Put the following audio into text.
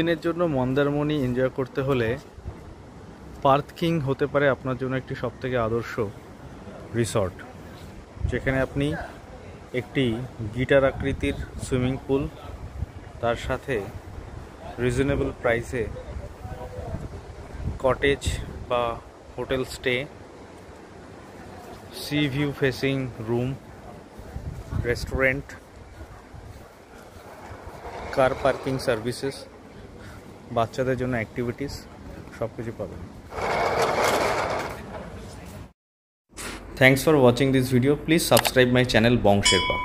দুদিনের জন্য মন্দারমণি এনজয় করতে হলে পার্থ কিং হতে পারে আপনার জন্য একটি সবথেকে আদর্শ রিসর্ট, যেখানে আপনি একটি গিটার আকৃতির সুইমিং পুল, তার সাথে রিজনেবল প্রাইসে কটেজ বা hotel stay, C view facing room, restaurant, car parking services, বাচ্চাদের জন্য অ্যাক্টিভিটিস সব কিছু পাবেন। Thanks for watching this video. Please subscribe my channel Bong Sherpa.